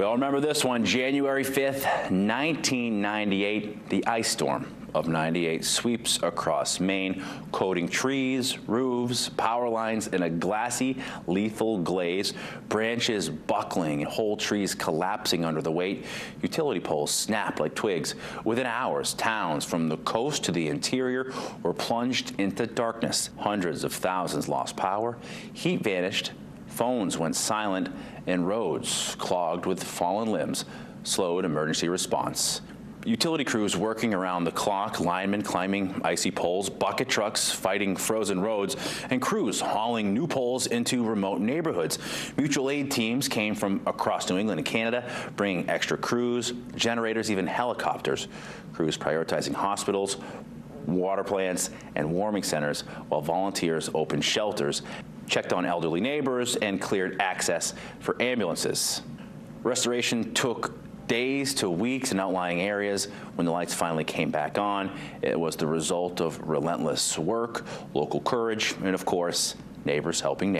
We all remember this one, January 5th, 1998, the ice storm of '98 sweeps across Maine, coating trees, roofs, power lines in a glassy, lethal glaze, branches buckling and whole trees collapsing under the weight. Utility poles snapped like twigs. Within hours, towns from the coast to the interior were plunged into darkness. Hundreds of thousands lost power, heat vanished, phones went silent, and roads clogged with fallen limbs slowed emergency response. Utility crews working around the clock, linemen climbing icy poles, bucket trucks fighting frozen roads, and crews hauling new poles into remote neighborhoods. Mutual aid teams came from across New England and Canada, bringing extra crews, generators, even helicopters. Crews prioritizing hospitals, water plants, and warming centers, while volunteers opened shelters, checked on elderly neighbors, and cleared access for ambulances. Restoration took days to weeks in outlying areas. When the lights finally came back on, it was the result of relentless work, local courage, and of course, neighbors helping neighbors.